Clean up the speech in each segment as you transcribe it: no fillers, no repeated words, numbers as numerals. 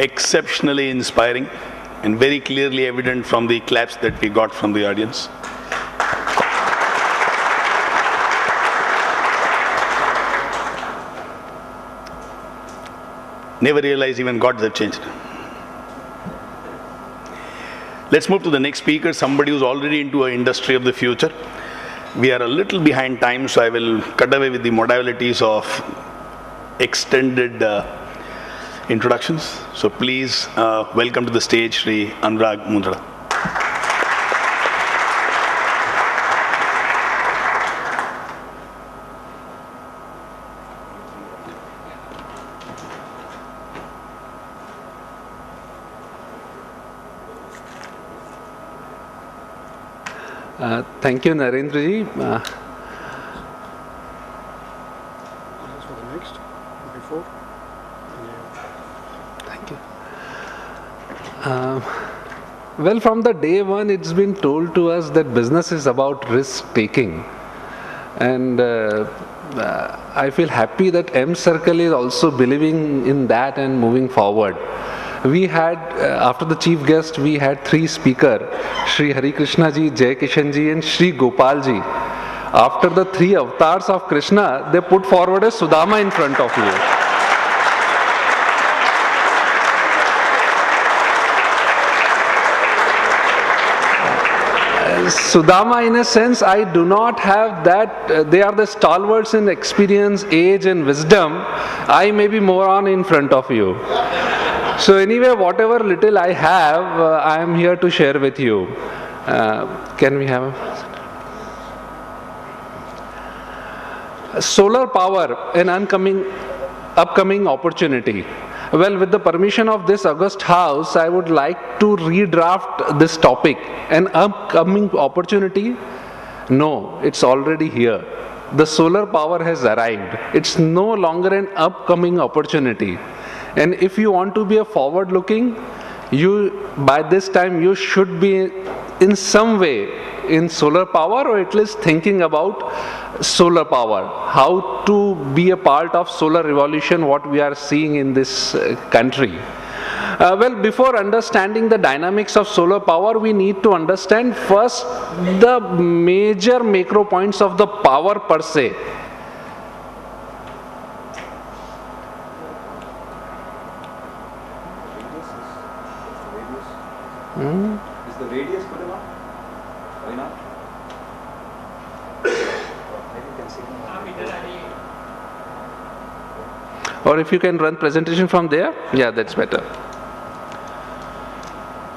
exceptionally inspiring and very clearly evident from the claps that we got from the audience. Never realized even gods have changed. Let's move to the next speaker, somebody who's already into an industry of the future. We are a little behind time, so I will cut away with the modalities of extended introductions. So please welcome to the stage Shri Anurag Mundra. Thank you, Narendra ji. Thank you. Well, from the day one, it's been told to us that business is about risk taking, and I feel happy that Mcircle is also believing in that and moving forward. We had, after the chief guest, we had three speakers, Shri Hari Krishna ji, Jai Kishan ji and Shri Gopal ji. After the three avatars of Krishna, they put forward a Sudama in front of you. Sudama, in a sense, I do not have that. They are the stalwarts in experience, age and wisdom. I may be moron in front of you. So anyway, whatever little I have, I am here to share with you. Can we have a solar power, an upcoming opportunity? Well, with the permission of this august house, I would like to redraft this topic. An upcoming opportunity? No, it's already here. The solar power has arrived. It's no longer an upcoming opportunity. And if you want to be a forward-looking, by this time you should be in some way in solar power, or at least thinking about solar power, how to be a part of solar revolution, what we are seeing in this country. Well, before understanding the dynamics of solar power, we need to understand first the major macro points of the power per se. Is the radius good enough? Why not? Maybe you can see. Or if you can run presentation from there, yeah, that's better.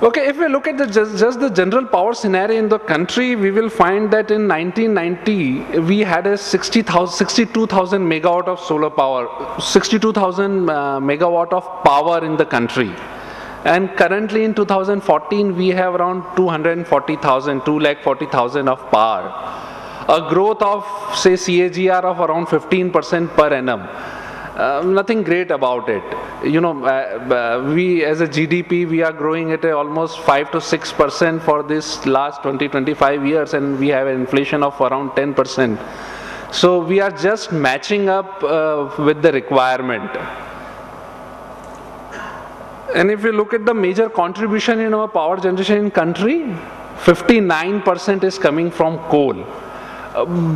Okay, if we look at just the general power scenario in the country, we will find that in 1990 we had a 62,000 megawatt of solar power, 62,000 megawatt of power in the country. And currently in 2014, we have around 240,000 of power. A growth of, say, CAGR of around 15% per annum. Nothing great about it. You know, we as a GDP, we are growing at almost 5 to 6% for this last 20-25 years, and we have an inflation of around 10%. So we are just matching up with the requirement. And if you look at the major contribution in our power generation in country, 59% is coming from coal.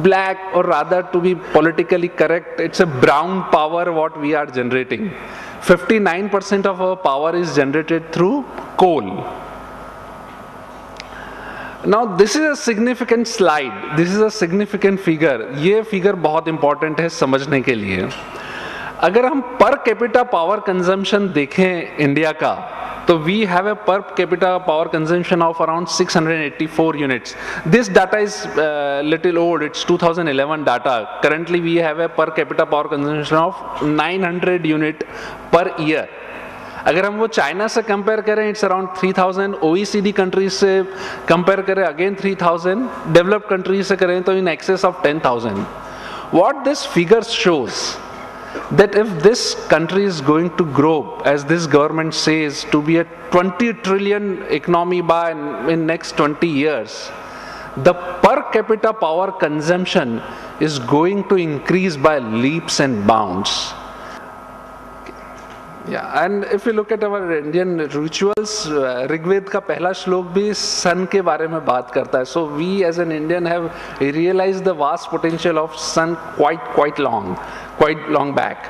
Black, or rather to be politically correct, it's a brown power what we are generating. 59% of our power is generated through coal. Now this is a significant slide. This is a significant figure. ये figure बहुत important है समझने के लिए. अगर हम per capita power consumption देखें India का, तो we have a per capita power consumption of around 684 units. This data is little old, it's 2011 data. Currently we have a per capita power consumption of 900 unit per year. अगर हम वो China से compare करें, it's around 3000. OECD countries से compare करें, again 3000. Developed countries से करें तो in excess of 10,000. What this figure shows that if this country is going to grow, as this government says, to be a 20 trillion economy by in next 20 years, the per capita power consumption is going to increase by leaps and bounds. Yeah, and if you look at our Indian rituals, Rigveda का पहला श्लोक भी sun के बारे में बात करता है. So we as an Indian have realized the vast potential of sun quite long back.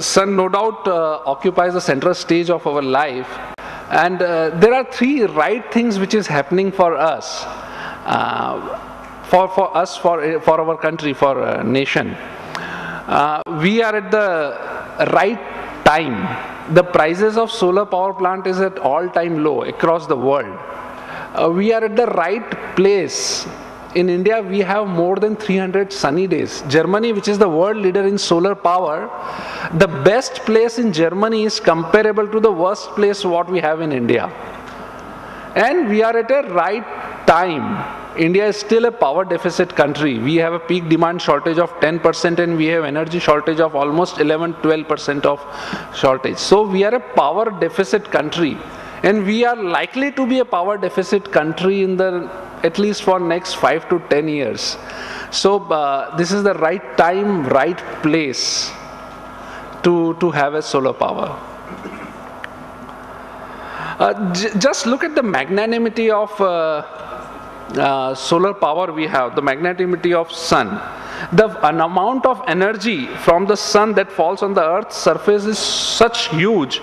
Sun no doubt occupies the central stage of our life, and there are three right things which is happening for us, for our country, for our nation. We are at the right time. The prices of solar power plant is at all-time low across the world. We are at the right place. In India, we have more than 300 sunny days. Germany, which is the world leader in solar power, the best place in Germany is comparable to the worst place what we have in India. And we are at a right time. India is still a power deficit country. We have a peak demand shortage of 10% and we have energy shortage of almost 11-12% of shortage. So we are a power deficit country, and we are likely to be a power deficit country in the at least for next 5 to 10 years. So this is the right time, right place to have a solar power. Just look at the magnanimity of solar power we have, the magnanimity of sun. An amount of energy from the sun that falls on the earth's surface is such huge.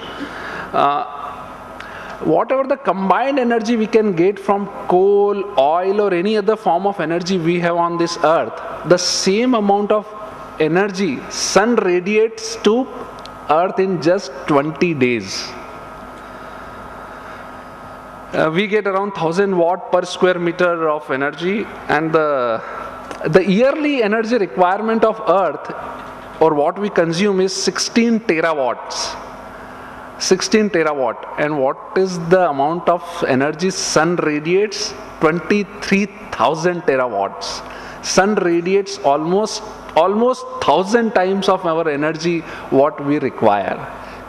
Whatever the combined energy we can get from coal, oil, or any other form of energy we have on this earth, the same amount of energy sun radiates to earth in just 20 days. We get around 1000 watt per square meter of energy, and the yearly energy requirement of earth, or what we consume, is 16 terawatts. 16 terawatt. And what is the amount of energy sun radiates? 23,000 terawatts. Sun radiates almost 1,000 times of our energy what we require.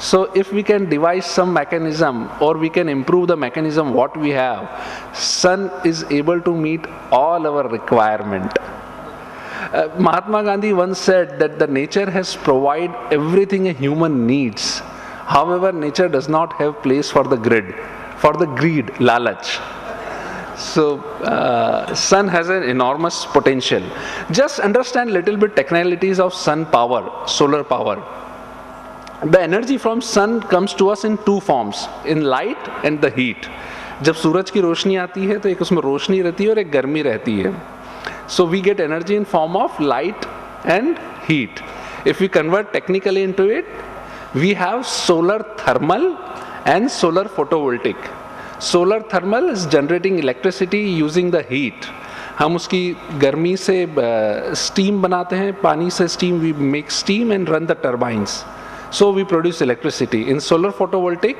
So if we can devise some mechanism, or we can improve the mechanism what we have, sun is able to meet all our requirement. Mahatma Gandhi once said that the nature has provided everything a human needs. However, nature does not have place for the greed, lalach. So, sun has an enormous potential. Just understand little bit technicalities of sun power, solar power. The energy from sun comes to us in two forms, in light and the heat. जब सूरज की रोशनी आती है तो एक उसमें रोशनी रहती है और एक गर्मी रहती है. So we get energy in form of light and heat. If we convert technically into it, we have solar thermal and solar photovoltaic. Solar thermal is generating electricity using the heat. हम उसकी गर्मी से steam बनाते हैं, पानी से steam, we make steam and run the turbines. So we produce electricity. In solar photovoltaic,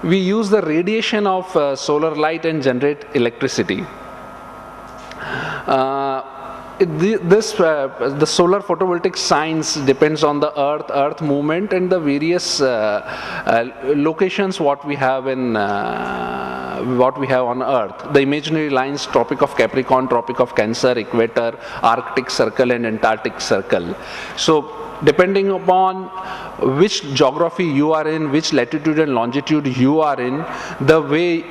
we use the radiation of solar light and generate electricity. The solar photovoltaic science depends on the earth movement and the various locations what we have on earth. The imaginary lines: Tropic of Capricorn, Tropic of Cancer, Equator, Arctic Circle and Antarctic Circle. So depending upon which geography you are in, which latitude and longitude you are in, the way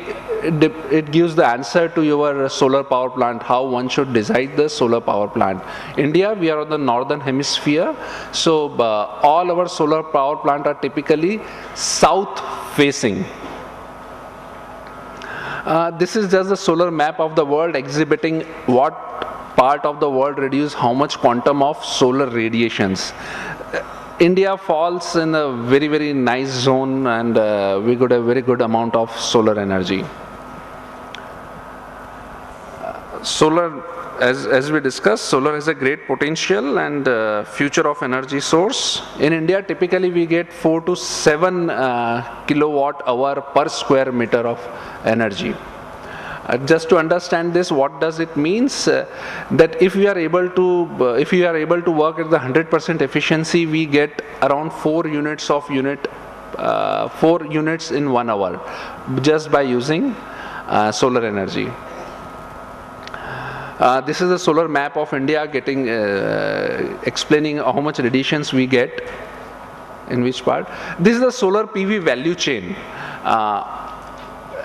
it gives the answer to your solar power plant, how one should design the solar power plant. India, we are on the northern hemisphere, so all our solar power plant are typically south facing. This is just the solar map of the world exhibiting what part of the world reduce how much quantum of solar radiations. India falls in a very, very nice zone, and we got a very good amount of solar energy. Solar, as we discussed, solar has a great potential and future of energy source. In India, typically we get 4 to 7 kilowatt hour per square meter of energy. Just to understand this, what does it means? That if we are able to work at the 100% efficiency, we get around 4 units in 1 hour, just by using solar energy. This is a solar map of India getting explaining how much radiations we get in which part. This is the solar PV value chain.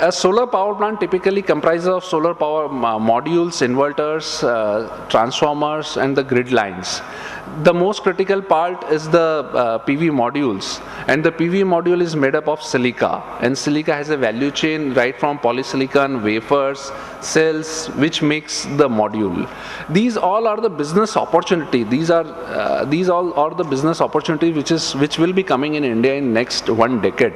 A solar power plant typically comprises of solar power modules, inverters, transformers, and the grid lines. The most critical part is the PV modules, and the PV module is made up of silica, and silica has a value chain right from polysilicon, wafers, cells, which makes the module. These all are the business opportunity. These all are the business opportunity which will be coming in India in next 1 decade.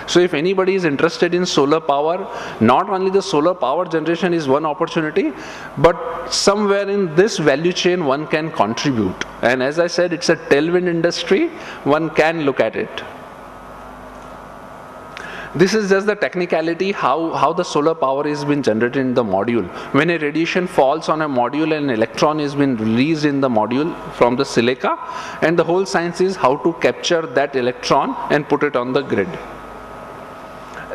So if anybody is interested in solar power, not only the solar power generation is one opportunity, but somewhere in this value chain one can contribute. And as I said, it's a tailwind industry, one can look at it. This is just the technicality how the solar power is being generated in the module. When a radiation falls on a module, an electron is being released in the module from the silica, and the whole science is how to capture that electron and put it on the grid.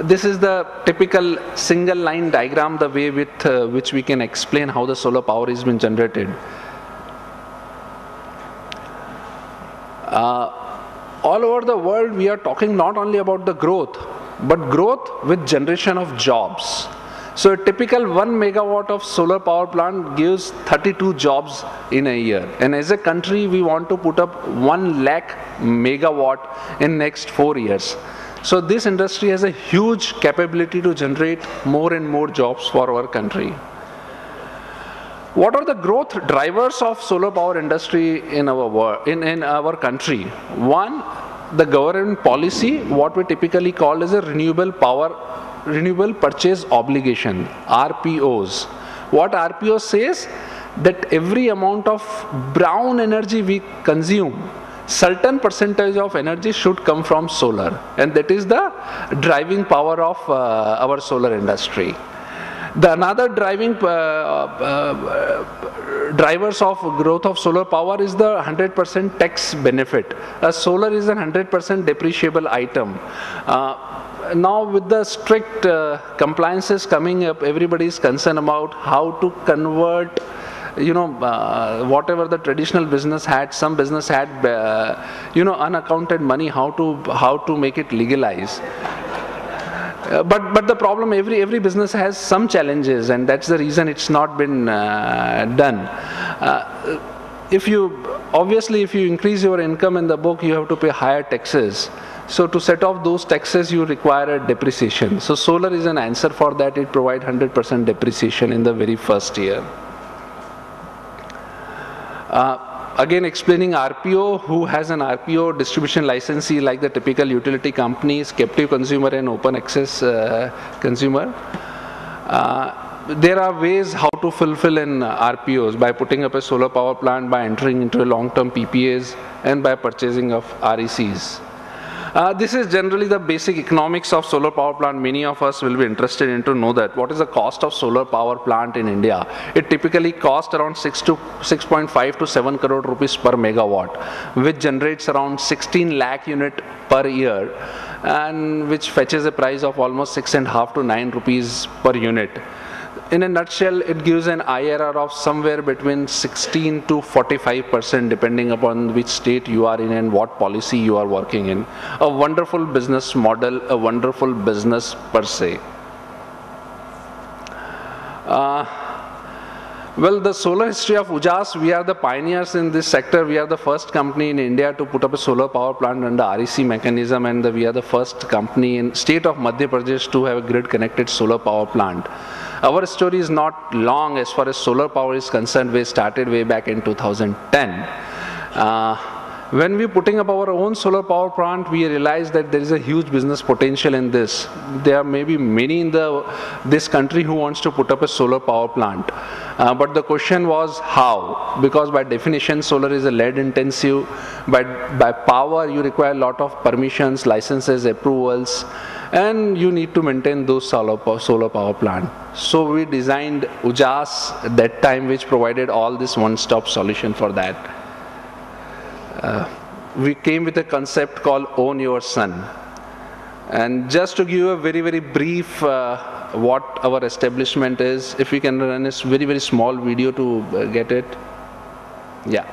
This is the typical single line diagram, the way with which we can explain how the solar power is being generated. All over the world, we are talking not only about the growth, but growth with generation of jobs. So a typical 1 megawatt of solar power plant gives 32 jobs in a year. And as a country, we want to put up 1 lakh megawatt in next 4 years. So this industry has a huge capability to generate more and more jobs for our country. What are the growth drivers of solar power industry in our country? One, the government policy, what we typically call as a renewable purchase obligation, RPOs. What RPO says? That every amount of brown energy we consume, certain percentage of energy should come from solar, and that is the driving power of our solar industry. The another driving drivers of growth of solar power is the 100% tax benefit. Solar is a 100% depreciable item. Now with the strict compliances coming up, everybody is concerned about how to convert whatever the traditional business had, some business had, unaccounted money, how to make it legalized. But the problem, every business has some challenges, and that's the reason it's not been done. If you increase your income in the book, you have to pay higher taxes. So to set off those taxes, you require a depreciation. So solar is an answer for that. It provides 100% depreciation in the very first year. Again, explaining RPO, who has an RPO distribution licensee like the typical utility companies, captive consumer and open access consumer. There are ways how to fulfill in RPOs by putting up a solar power plant, by entering into a long-term PPAs, and by purchasing of RECs. This is generally the basic economics of solar power plant. Many of us will be interested in to know that. What is the cost of solar power plant in India? It typically costs around 6.5 to 7 crore rupees per megawatt, which generates around 16 lakh unit per year, and which fetches a price of almost 6.5 to 9 rupees per unit. In a nutshell, it gives an IRR of somewhere between 16 to 45%, depending upon which state you are in and what policy you are working in. A wonderful business model, a wonderful business per se. Well, the solar history of UJAS, we are the pioneers in this sector. We are the first company in India to put up a solar power plant under REC mechanism, and we are the first company in state of Madhya Pradesh to have a grid-connected solar power plant. Our story is not long as far as solar power is concerned. We started way back in 2010. When we're putting up our own solar power plant, we realized that there is a huge business potential in this. There may be many in this country who wants to put up a solar power plant. But the question was how? Because by definition, solar is a lead intensive. By power, you require a lot of permissions, licenses, approvals, and you need to maintain those solar power plant. So we designed UJAS at that time, which provided all this one-stop solution for that. We came with a concept called Own Your Sun. And just to give a very, very brief what our establishment is. If we can run a very, very small video to get it. Yeah.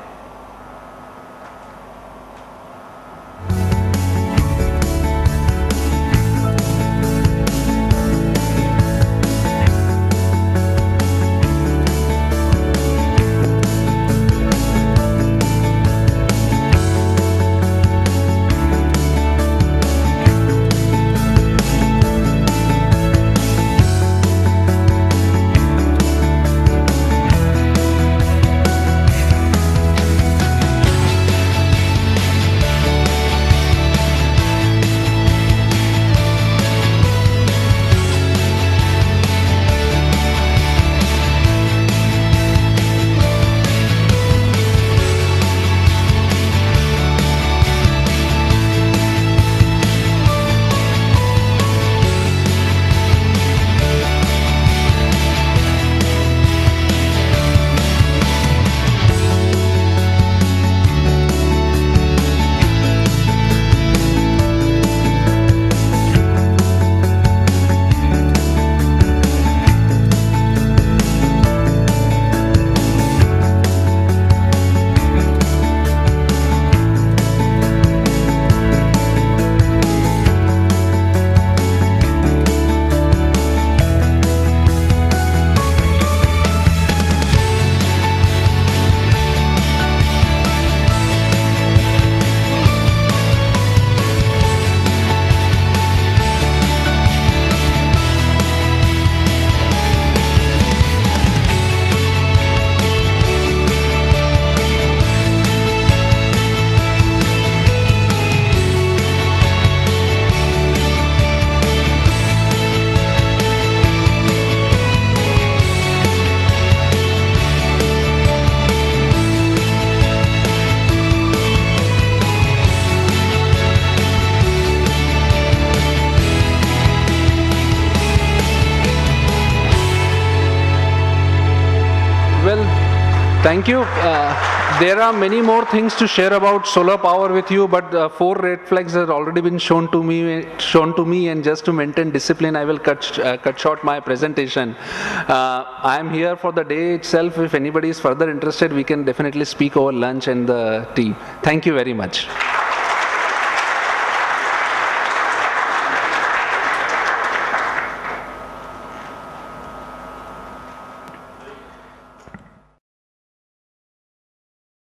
Thank you. There are many more things to share about solar power with you, but 4 red flags have already been shown to me, and just to maintain discipline, I will cut short my presentation. I am here for the day itself. If anybody is further interested, we can definitely speak over lunch and the tea. Thank you very much.